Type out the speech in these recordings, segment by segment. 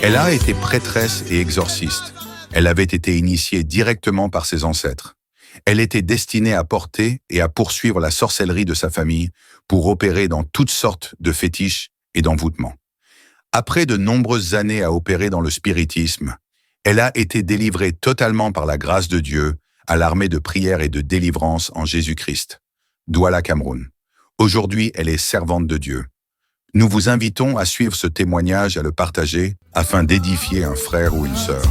Elle a été prêtresse et exorciste. Elle avait été initiée directement par ses ancêtres. Elle était destinée à porter et à poursuivre la sorcellerie de sa famille pour opérer dans toutes sortes de fétiches et d'envoûtements. Après de nombreuses années à opérer dans le spiritisme, elle a été délivrée totalement par la grâce de Dieu à l'armée de prière et de délivrance en Jésus-Christ. Douala, Cameroun. Aujourd'hui, elle est servante de Dieu. Nous vous invitons à suivre ce témoignage et à le partager afin d'édifier un frère ou une sœur.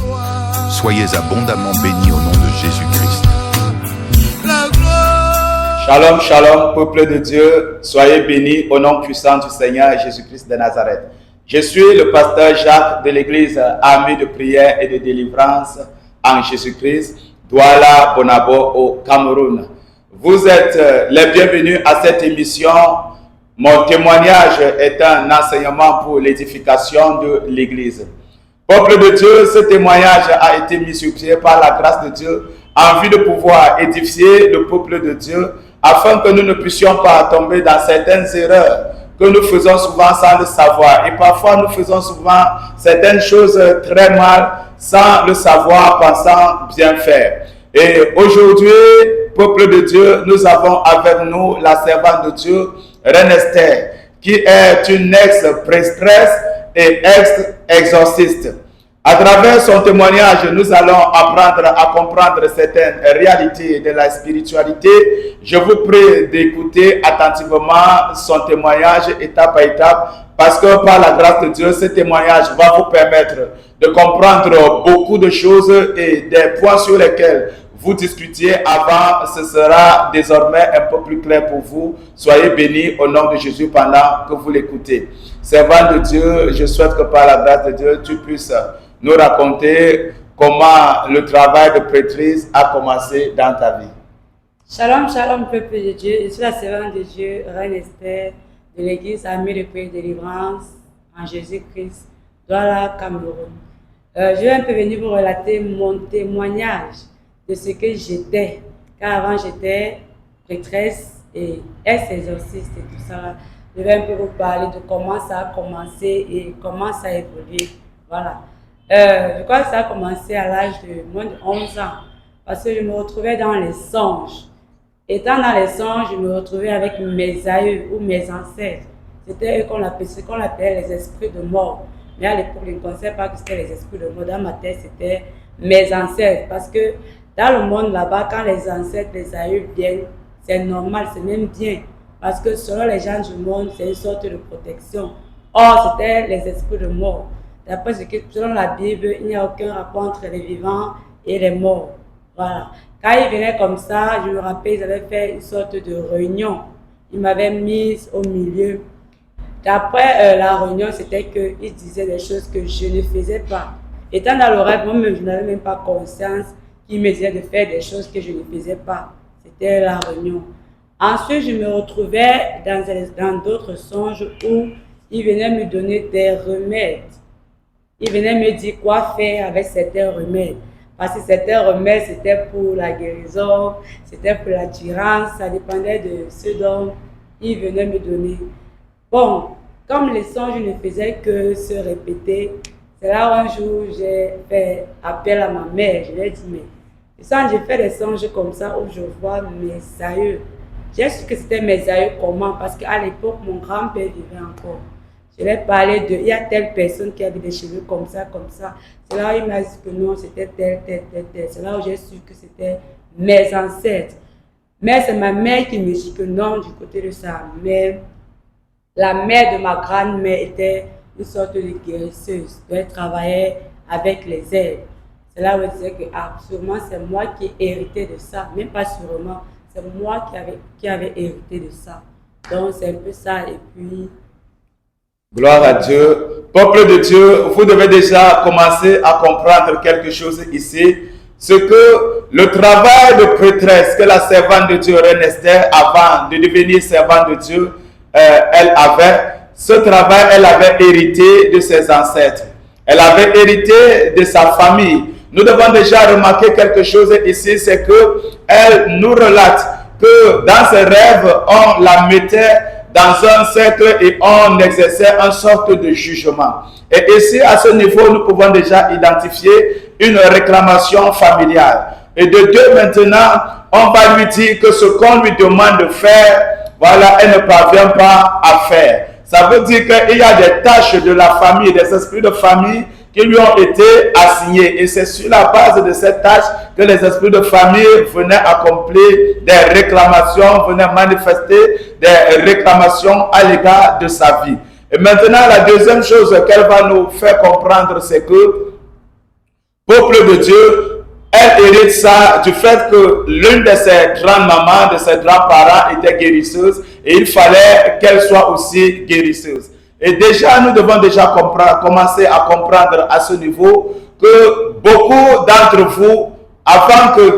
Soyez abondamment bénis au nom de Jésus-Christ. Shalom, shalom, peuple de Dieu, soyez bénis au nom puissant du Seigneur Jésus-Christ de Nazareth. Je suis le pasteur Jacques de l'église Armée de prière et de délivrance en Jésus-Christ, Douala, Bonabo, au Cameroun. Vous êtes les bienvenus à cette émission. Mon témoignage est un enseignement pour l'édification de l'église. Peuple de Dieu, ce témoignage a été mis sur pied par la grâce de Dieu en vue de pouvoir édifier le peuple de Dieu afin que nous ne puissions pas tomber dans certaines erreurs que nous faisons souvent sans le savoir. Et parfois, nous faisons souvent certaines choses très mal sans le savoir, pensant bien faire. Et aujourd'hui, peuple de Dieu, nous avons avec nous la servante de Dieu, Reine Esther, qui est une ex-prêtresse et ex-exorciste. À travers son témoignage, nous allons apprendre à comprendre certaines réalités de la spiritualité. Je vous prie d'écouter attentivement son témoignage étape à étape, parce que par la grâce de Dieu, ce témoignage va vous permettre de comprendre beaucoup de choses et des points sur lesquels vous discutiez avant, ce sera désormais un peu plus clair pour vous. Soyez bénis au nom de Jésus pendant que vous l'écoutez. Servant de Dieu, je souhaite que par la grâce de Dieu, tu puisses nous raconter comment le travail de prêtrise a commencé dans ta vie. Shalom, shalom, peuple de Dieu. Je suis la servante de Dieu, Reine Esther, de l'église Armée de prière et de délivrance en Jésus-Christ, Douala, Cameroun. Je vais un peu venir vous relater mon témoignage de ce que j'étais, car avant j'étais prêtresse et ex-exorciste et tout ça. Je vais un peu vous parler de comment ça a commencé et comment ça a évolué. Voilà. Je crois que ça a commencé à l'âge de moins de 11 ans, parce que je me retrouvais dans les songes. Étant dans les songes, je me retrouvais avec mes aïeux ou mes ancêtres. C'était eux ce qu'on appelait les esprits de mort. Mais à l'époque, je ne pensais pas que c'était les esprits de mort. Dans ma tête, c'était mes ancêtres, parce que dans le monde là-bas, quand les ancêtres, les aïeux viennent, c'est normal, c'est même bien. Parce que selon les gens du monde, c'est une sorte de protection. Or, c'était les esprits de mort. D'après ce que, selon la Bible, il n'y a aucun rapport entre les vivants et les morts. Voilà. Quand ils venaient comme ça, je me rappelle, ils avaient fait une sorte de réunion. Ils m'avaient mise au milieu. D'après la réunion, c'était qu'ils disaient des choses que je ne faisais pas. Étant dans le rêve, moi-même, je n'avais même pas conscience qu'ils me disaient de faire des choses que je ne faisais pas. C'était la réunion. Ensuite, je me retrouvais dans d'autres songes où ils venaient me donner des remèdes. Ils venaient me dire quoi faire avec certains remèdes. Parce que certains remèdes, c'était pour la guérison, c'était pour l'attirance, ça dépendait de ce dont ils venaient me donner. Bon, comme les songes ne faisaient que se répéter, c'est là où un jour j'ai fait appel à ma mère. Je lui ai dit, mais j'ai fait des songes comme ça où je vois mes aïeux. J'ai su que c'était mes aïeux comment, parce qu'à l'époque, mon grand-père vivait encore. Je lui ai parlé de, il y a telle personne qui avait des cheveux comme ça, comme ça. C'est là où il m'a dit que non, c'était tel. C'est là où j'ai su que c'était mes ancêtres. Mais c'est ma mère qui me dit que non, du côté de sa mère. La mère de ma grand-mère était une sorte de guérisseuse. Elle travaillait avec les herbes. C'est là où elle disait que sûrement c'est moi qui ai hérité de ça. Même pas sûrement, c'est moi qui avait hérité de ça. Donc c'est un peu ça. Et puis... Gloire à Dieu. Peuple de Dieu, vous devez déjà commencer à comprendre quelque chose ici. Ce que le travail de prêtresse que la servante de Dieu, Reine Esther, avant de devenir servante de Dieu, elle avait, ce travail, elle avait hérité de ses ancêtres. Elle avait hérité de sa famille. Nous devons déjà remarquer quelque chose ici, c'est que elle nous relate que dans ses rêves, on la mettait dans un cercle et on exerçait une sorte de jugement. Et ici, à ce niveau, nous pouvons déjà identifier une réclamation familiale. Et de deux, maintenant, on va lui dire que ce qu'on lui demande de faire, voilà, elle ne parvient pas à faire. Ça veut dire qu'il y a des tâches de la famille, des esprits de famille qui lui ont été assignés. Et c'est sur la base de cette tâche que les esprits de famille venaient accomplir des réclamations, venaient manifester des réclamations à l'égard de sa vie. Et maintenant, la deuxième chose qu'elle va nous faire comprendre, c'est que, peuple de Dieu, elle hérite ça du fait que l'une de ses grandes-mamans, de ses grands-parents était guérisseuse et il fallait qu'elle soit aussi guérisseuse. Et déjà, nous devons déjà commencer à comprendre à ce niveau que beaucoup d'entre vous,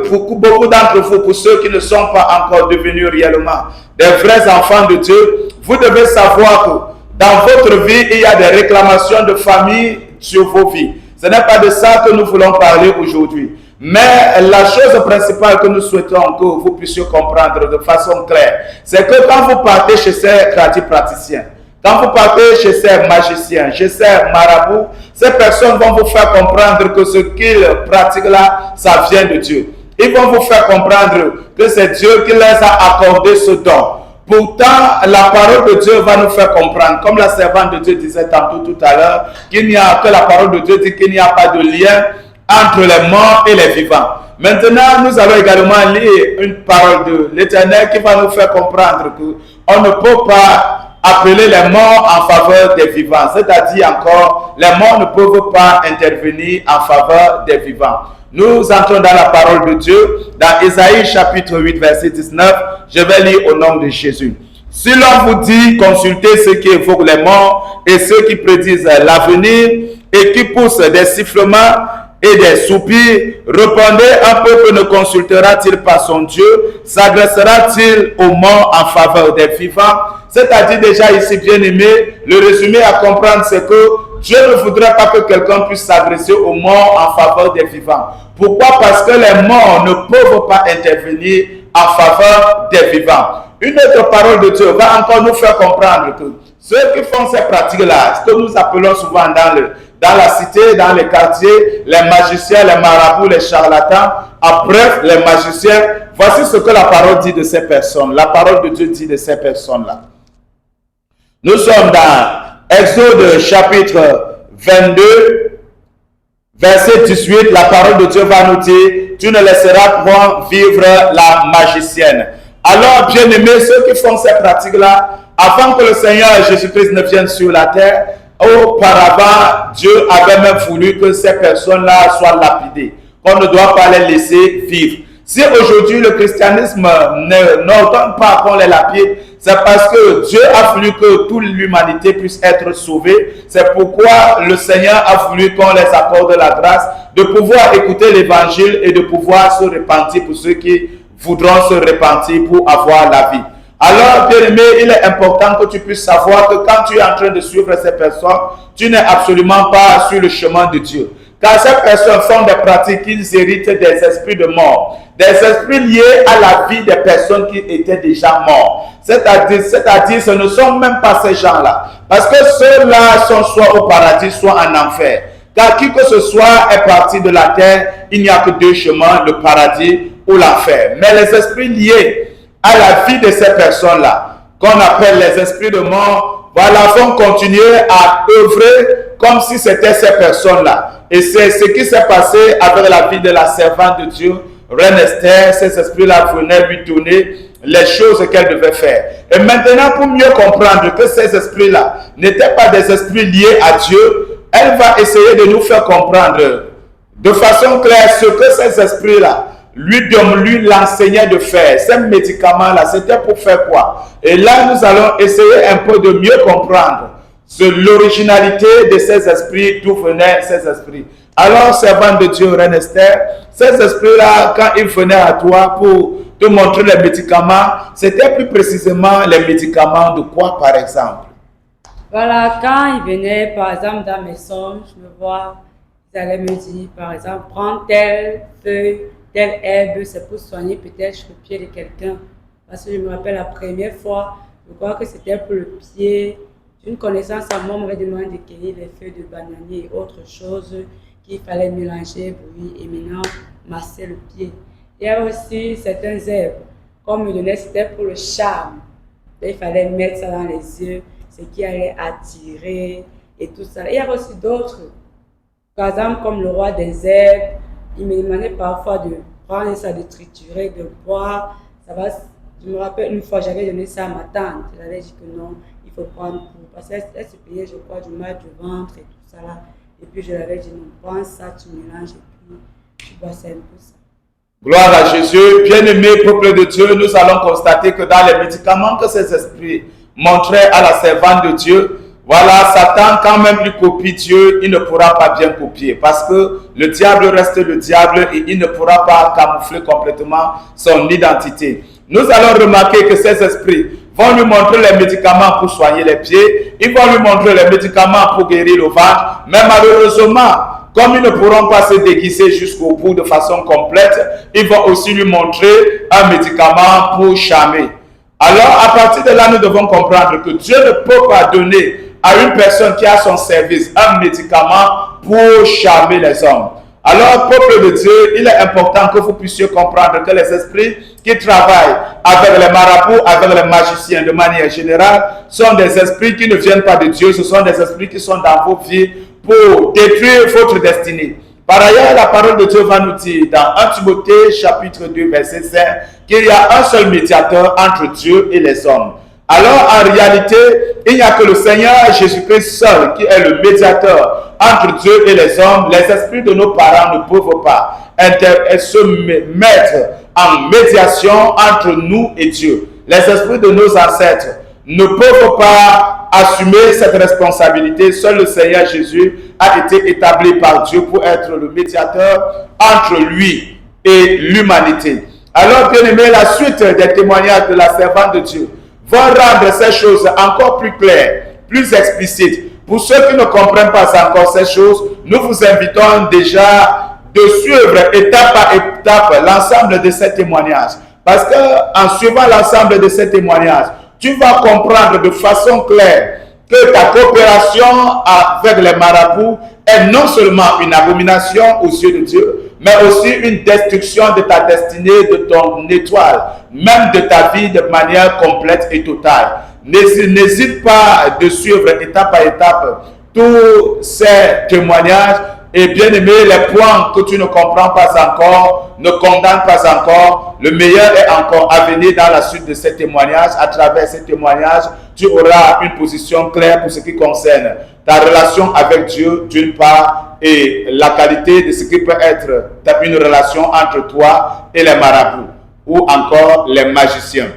beaucoup d'entre vous, pour ceux qui ne sont pas encore devenus réellement des vrais enfants de Dieu, vous devez savoir que dans votre vie, il y a des réclamations de famille sur vos vies. Ce n'est pas de ça que nous voulons parler aujourd'hui. Mais la chose principale que nous souhaitons que vous puissiez comprendre de façon claire, c'est que quand vous partez chez ces praticiens, quand vous partez chez ces magiciens, chez ces marabouts, ces personnes vont vous faire comprendre que ce qu'ils pratiquent là, ça vient de Dieu. Ils vont vous faire comprendre que c'est Dieu qui les a accordé ce don. Pourtant, la parole de Dieu va nous faire comprendre, comme la servante de Dieu disait tantôt tout à l'heure, que la parole de Dieu dit qu'il n'y a pas de lien entre les morts et les vivants. Maintenant, nous allons également lire une parole de l'Éternel qui va nous faire comprendre qu'on ne peut pas appeler les morts en faveur des vivants. C'est-à-dire encore, les morts ne peuvent pas intervenir en faveur des vivants. Nous entrons dans la parole de Dieu, dans Ésaïe chapitre 8, verset 19. Je vais lire au nom de Jésus. Si l'on vous dit, consultez ceux qui évoquent les morts et ceux qui prédisent l'avenir et qui poussent des sifflements et des soupirs, répondez, un peuple ne consultera-t-il pas son Dieu? S'adressera-t-il aux morts en faveur des vivants? C'est-à-dire déjà ici, bien aimé, le résumé à comprendre, c'est que Dieu ne voudrait pas que quelqu'un puisse s'adresser aux morts en faveur des vivants. Pourquoi? Parce que les morts ne peuvent pas intervenir en faveur des vivants. Une autre parole de Dieu va encore nous faire comprendre que ceux qui font ces pratiques-là, ce que nous appelons souvent dans la cité, dans les quartiers, les magiciens, les marabouts, les charlatans, bref, les magiciens, voici ce que la parole dit de ces personnes. La parole de Dieu dit de ces personnes-là. Nous sommes dans Exode chapitre 22, verset 18. La parole de Dieu va nous dire, tu ne laisseras point vivre la magicienne. Alors, bien aimés, ceux qui font ces pratiques-là, avant que le Seigneur Jésus-Christ ne vienne sur la terre, auparavant, Dieu avait même voulu que ces personnes-là soient lapidées, qu'on ne doit pas les laisser vivre. Si aujourd'hui le christianisme n'ordonne pas qu'on les lapide, c'est parce que Dieu a voulu que toute l'humanité puisse être sauvée. C'est pourquoi le Seigneur a voulu qu'on les accorde la grâce de pouvoir écouter l'évangile et de pouvoir se repentir pour ceux qui voudront se repentir pour avoir la vie. Alors, bien aimé, il est important que tu puisses savoir que quand tu es en train de suivre ces personnes, tu n'es absolument pas sur le chemin de Dieu. Car ces personnes font des pratiques, ils héritent des esprits de mort, des esprits liés à la vie des personnes qui étaient déjà mortes. C'est-à-dire, ce ne sont même pas ces gens-là. Parce que ceux-là sont soit au paradis, soit en enfer. Car qui que ce soit est parti de la terre, il n'y a que deux chemins, le paradis ou l'enfer. Mais les esprits liés à la vie de ces personnes-là, qu'on appelle les esprits de mort, voilà, vont continuer à œuvrer comme si c'était ces personnes-là. Et c'est ce qui s'est passé avec la vie de la servante de Dieu, Reine Esther. Ces esprits-là venaient lui donner les choses qu'elle devait faire. Et maintenant, pour mieux comprendre que ces esprits-là n'étaient pas des esprits liés à Dieu, elle va essayer de nous faire comprendre de façon claire ce que ces esprits-là lui l'enseignaient de faire. Ces médicaments-là, c'était pour faire quoi? Et là, nous allons essayer un peu de mieux comprendre l'originalité de ces esprits, d'où venaient ces esprits. Alors, servante de Dieu, Reine Esther, ces esprits-là, quand ils venaient à toi pour te montrer les médicaments, c'était plus précisément les médicaments de quoi, par exemple? Voilà, quand ils venaient, par exemple, dans mes songes, me voir, ils allaient me dire, par exemple, prends telle feuille, telle herbe, c'est pour soigner peut-être le pied de quelqu'un. Parce que je me rappelle la première fois, Je crois que c'était pour le pied. Une connaissance à moi m'avait demandé de cueillir les feuilles de bananier et autre chose qu'il fallait mélanger, bouillir et maintenant masser le pied. Il y a aussi certains herbes qu'on me donnait, c'était pour le charme. Il fallait mettre ça dans les yeux, ce qui allait attirer et tout ça. Il y a aussi d'autres, par exemple comme le roi des herbes, il me demandait parfois de prendre ça, de triturer, de boire. Ça va, je me rappelle une fois, j'avais donné ça à ma tante. Elle avait dit que non, il faut prendre pour. Parce qu'elle se payait, je crois, du mal du ventre et tout ça là. Et puis je l'avais dit, non, prends ça, tu mélanges et puis tu bois ça un peu ça. Gloire à Jésus. Bien-aimé peuple de Dieu, nous allons constater que dans les médicaments que ces esprits montraient à la servante de Dieu, voilà, Satan, quand même il copie Dieu, il ne pourra pas bien copier parce que le diable reste le diable et il ne pourra pas camoufler complètement son identité. Nous allons remarquer que ces esprits vont lui montrer les médicaments pour soigner les pieds, ils vont lui montrer les médicaments pour guérir le ventre, mais malheureusement, comme ils ne pourront pas se déguiser jusqu'au bout de façon complète, ils vont aussi lui montrer un médicament pour charmer. Alors, à partir de là, nous devons comprendre que Dieu ne peut pas donner à une personne qui a son service un médicament pour charmer les hommes. Alors, peuple de Dieu, il est important que vous puissiez comprendre que les esprits qui travaillent avec les marabouts, avec les magiciens de manière générale, sont des esprits qui ne viennent pas de Dieu, ce sont des esprits qui sont dans vos vies pour détruire votre destinée. Par ailleurs, la parole de Dieu va nous dire dans 1 Timothée chapitre 2 verset 5 qu'il y a un seul médiateur entre Dieu et les hommes. Alors en réalité, il n'y a que le Seigneur Jésus-Christ seul qui est le médiateur entre Dieu et les hommes. Les esprits de nos parents ne peuvent pas se mettre en médiation entre nous et Dieu. Les esprits de nos ancêtres ne peuvent pas assumer cette responsabilité. Seul le Seigneur Jésus a été établi par Dieu pour être le médiateur entre lui et l'humanité. Alors, bien aimé, la suite des témoignages de la servante de Dieu va rendre ces choses encore plus claires, plus explicites. Pour ceux qui ne comprennent pas encore ces choses, nous vous invitons déjà de suivre étape par étape l'ensemble de ces témoignages. Parce qu'en suivant l'ensemble de ces témoignages, tu vas comprendre de façon claire que ta coopération avec les marabouts est non seulement une abomination aux yeux de Dieu, mais aussi une destruction de ta destinée, de ton étoile, même de ta vie de manière complète et totale. N'hésite pas de suivre étape par étape tous ces témoignages. Et bien aimé, les points que tu ne comprends pas encore, ne condamne pas encore, le meilleur est encore à venir dans la suite de ces témoignages. À travers ces témoignages, tu auras une position claire pour ce qui concerne ta relation avec Dieu d'une part et la qualité de ce qui peut être une relation entre toi et les marabouts ou encore les magiciens,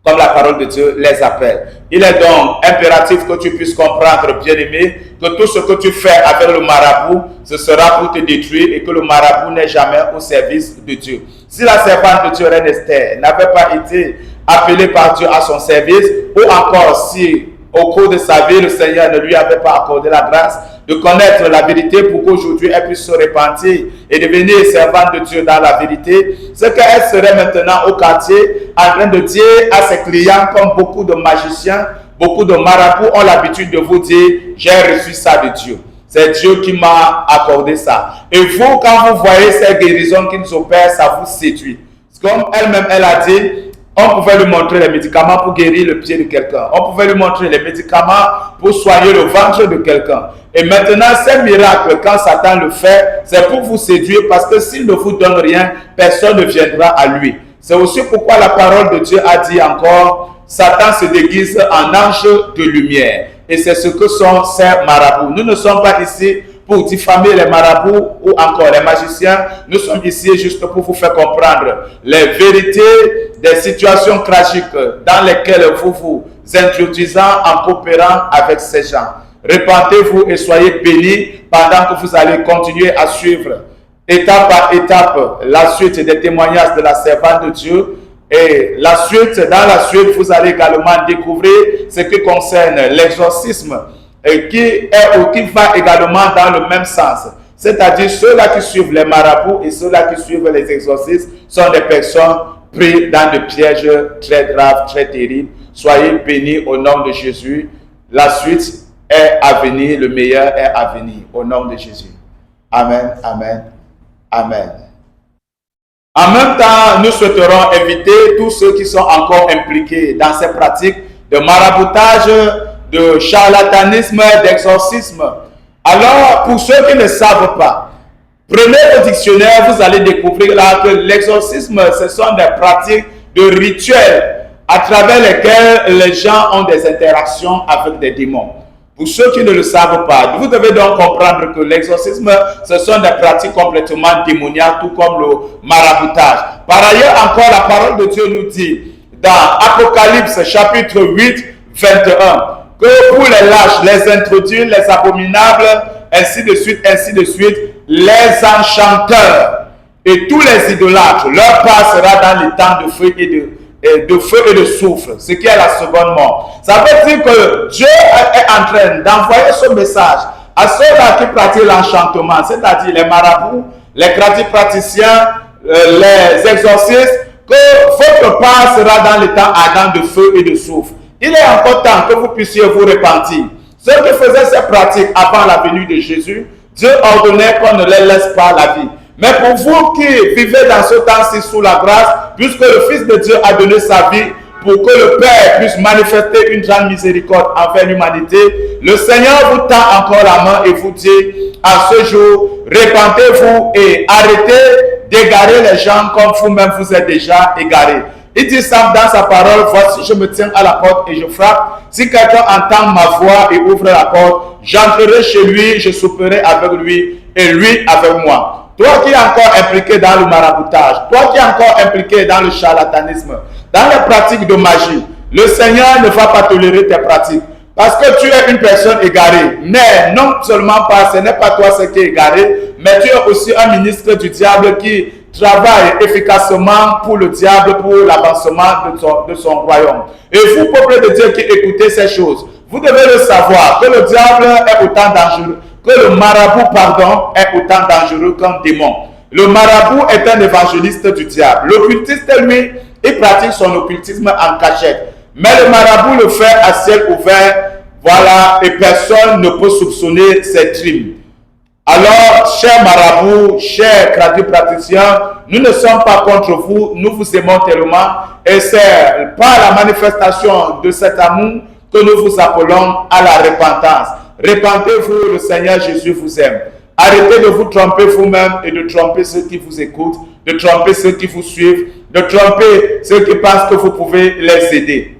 comme la parole de Dieu les appelle. Il est donc impératif que tu puisses comprendre, bien-aimé, que tout ce que tu fais avec le marabout, ce sera pour te détruire et que le marabout n'est jamais au service de Dieu. Si la servante de Dieu, Reine Esther, n'avait pas été appelée par Dieu à son service, ou encore si au cours de sa vie, le Seigneur ne lui avait pas accordé la grâce de connaître la vérité pour qu'aujourd'hui elle puisse se repentir et devenir servante de Dieu dans la vérité, c'est qu'elle serait maintenant au quartier en train de dire à ses clients, comme beaucoup de magiciens, beaucoup de marabouts ont l'habitude de vous dire, j'ai reçu ça de Dieu. C'est Dieu qui m'a accordé ça. Et vous, quand vous voyez ces guérisons qu'ils opèrent, ça vous séduit. Comme elle-même, elle a dit, on pouvait lui montrer les médicaments pour guérir le pied de quelqu'un. On pouvait lui montrer les médicaments pour soigner le ventre de quelqu'un. Et maintenant, ces miracles, quand Satan le fait, c'est pour vous séduire parce que s'il ne vous donne rien, personne ne viendra à lui. C'est aussi pourquoi la parole de Dieu a dit encore, Satan se déguise en ange de lumière. Et c'est ce que sont ces marabouts. Nous ne sommes pas ici pour diffamer les marabouts ou encore les magiciens. Nous sommes ici juste pour vous faire comprendre les vérités des situations tragiques dans lesquelles vous vous introduisez en coopérant avec ces gens. Répentez-vous et soyez bénis pendant que vous allez continuer à suivre étape par étape la suite des témoignages de la servante de Dieu. Et la suite, dans la suite, vous allez également découvrir ce qui concerne l'exorcisme et qui va également dans le même sens. C'est-à-dire ceux-là qui suivent les marabouts et ceux-là qui suivent les exorcismes sont des personnes prises dans des pièges très graves, très terribles. Soyez bénis au nom de Jésus. La suite est à venir, le meilleur est à venir au nom de Jésus. Amen, amen, amen. En même temps, nous souhaiterons inviter tous ceux qui sont encore impliqués dans ces pratiques de maraboutage, de charlatanisme, d'exorcisme. Alors, pour ceux qui ne savent pas, prenez le dictionnaire, vous allez découvrir là que l'exorcisme, ce sont des pratiques de rituels à travers lesquels les gens ont des interactions avec des démons. Pour ceux qui ne le savent pas, vous devez donc comprendre que l'exorcisme, ce sont des pratiques complètement démoniaques, tout comme le maraboutage. Par ailleurs, encore, la parole de Dieu nous dit, dans Apocalypse chapitre 8, 21, que pour les lâches, les introduits, les abominables, ainsi de suite, les enchanteurs et tous les idolâtres, leur part sera dans les temps de feu et de soufre, ce qui est la seconde mort. Ça veut dire que Dieu est en train d'envoyer ce message à ceux-là qui pratiquent l'enchantement, c'est-à-dire les marabouts, les praticiens, les exorcistes, que votre part sera dans les temps ardents de feu et de soufre. Il est encore temps que vous puissiez vous repentir. Ceux qui faisaient ces pratiques avant la venue de Jésus, Dieu ordonnait qu'on ne les laisse pas la vie. Mais pour vous qui vivez dans ce temps-ci sous la grâce, puisque le Fils de Dieu a donné sa vie pour que le Père puisse manifester une grande miséricorde envers l'humanité, le Seigneur vous tend encore la main et vous dit, à ce jour, répentez-vous et arrêtez d'égarer les gens comme vous-même vous êtes déjà égarés. Il dit ça dans sa parole, voici je me tiens à la porte et je frappe. Si quelqu'un entend ma voix et ouvre la porte, j'entrerai chez lui, je souperai avec lui et lui avec moi. Toi qui es encore impliqué dans le maraboutage, toi qui es encore impliqué dans le charlatanisme, dans les pratiques de magie, le Seigneur ne va pas tolérer tes pratiques. Parce que tu es une personne égarée. Mais non seulement pas, ce n'est pas toi ce qui est égaré, mais tu es aussi un ministre du diable qui travaille efficacement pour le diable, pour l'avancement de son royaume. Et vous, peuple de Dieu qui écoutez ces choses, vous devez le savoir que le diable est autant dangereux, que le marabout, est autant dangereux qu'un démon. Le marabout est un évangéliste du diable. L'occultiste, lui, il pratique son occultisme en cachette. Mais le marabout le fait à ciel ouvert, voilà, et personne ne peut soupçonner ses crimes. Alors, chers marabouts, chers praticiens, nous ne sommes pas contre vous, nous vous aimons tellement, et c'est par la manifestation de cet amour que nous vous appelons à la repentance. Repentez-vous, le Seigneur Jésus vous aime. Arrêtez de vous tromper vous-même et de tromper ceux qui vous écoutent, de tromper ceux qui vous suivent, de tromper ceux qui pensent que vous pouvez les aider.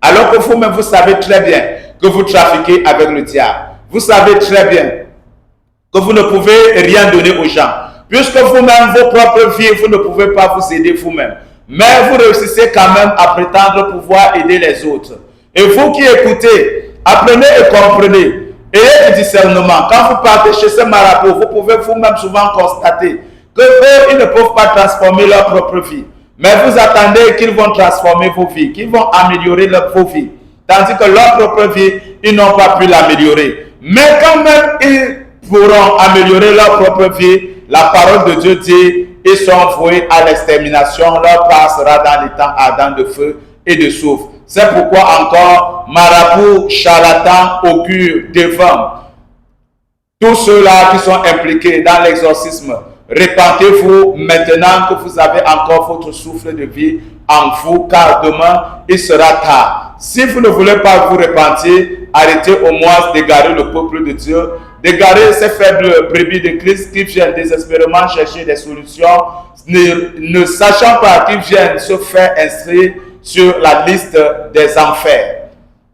Alors que vous-même, vous savez très bien que vous trafiquez avec le diable. Vous savez très bien que vous ne pouvez rien donner aux gens. Puisque vous-même, vos propres vies, vous ne pouvez pas vous aider vous-même. Mais vous réussissez quand même à prétendre pouvoir aider les autres. Et vous qui écoutez, apprenez et comprenez. Ayez du discernement. Quand vous partez chez ces marabouts, vous pouvez vous-même souvent constater que eux, ils ne peuvent pas transformer leur propre vie. Mais vous attendez qu'ils vont transformer vos vies, qu'ils vont améliorer vos vies. Tandis que leur propre vie, ils n'ont pas pu l'améliorer. Mais quand même, ils pourront améliorer leur propre vie. La parole de Dieu dit, ils sont voués à l'extermination. Leur part sera dans les temps ardents de feu et de soufre. C'est pourquoi encore, marabouts, charlatans, augures, devins, tous ceux-là qui sont impliqués dans l'exorcisme, repentez-vous maintenant que vous avez encore votre souffle de vie en vous, car demain, il sera tard. Si vous ne voulez pas vous repentir, arrêtez au moins d'égarer le peuple de Dieu, d'égarer ces faibles brebis de Christ qui viennent désespérément chercher des solutions, ne sachant pas qu'ils viennent se faire inscrire sur la liste des enfers.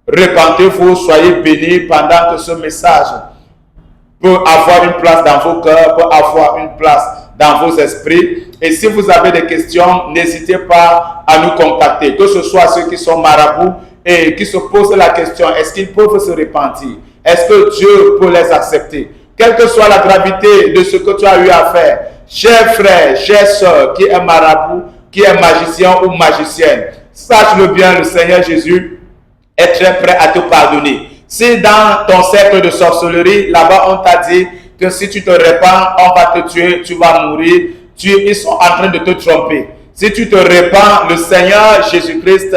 Repentez-vous, soyez bénis pendant que ce message peut avoir une place dans vos cœurs, peut avoir une place dans vos esprits. Et si vous avez des questions, n'hésitez pas à nous contacter, que ce soit ceux qui sont marabouts et qui se posent la question, est-ce qu'ils peuvent se repentir? Est-ce que Dieu peut les accepter? Quelle que soit la gravité de ce que tu as eu à faire, chers frères, chères sœurs, qui est marabout, qui est magicien ou magicienne, sache-le bien, le Seigneur Jésus est très prêt à te pardonner. Si dans ton cercle de sorcellerie, là-bas on t'a dit que si tu te répands, on va te tuer, tu vas mourir, ils sont en train de te tromper. Si tu te répands, le Seigneur Jésus-Christ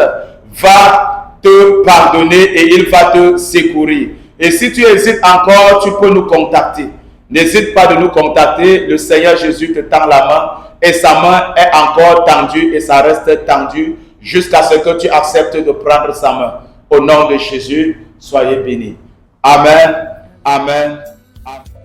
va te pardonner et il va te secourir. Et si tu hésites encore, tu peux nous contacter. N'hésite pas de nous contacter. Le Seigneur Jésus te tend la main et sa main est encore tendue et ça reste tendu jusqu'à ce que tu acceptes de prendre sa main. Au nom de Jésus, soyez bénis. Amen. Amen.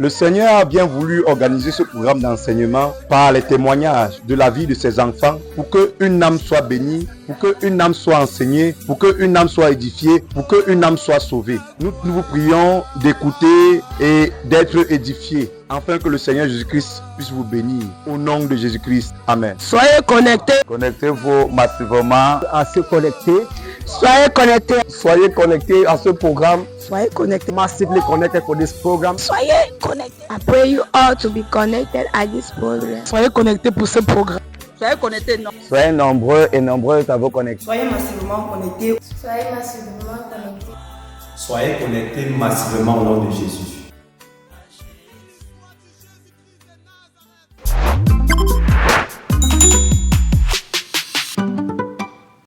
Le Seigneur a bien voulu organiser ce programme d'enseignement par les témoignages de la vie de ses enfants pour qu'une âme soit bénie, pour qu'une âme soit enseignée, pour qu'une âme soit édifiée, pour qu'une âme soit sauvée. Nous vous prions d'écouter et d'être édifiés afin que le Seigneur Jésus-Christ puisse vous bénir. Au nom de Jésus-Christ. Amen. Soyez connectés. Connectez-vous massivement À se connecter. Soyez connectés. Soyez connectés à ce programme. Soyez connectés. Massively connected for this program. Soyez connectés. I pray you all to be connected at this program. Soyez connectés pour ce programme. Soyez connectés. Non. Soyez nombreux et nombreuses à vos connexions. Soyez massivement connectés. Soyez massivement connectés. Soyez connectés massivement au nom de Jésus.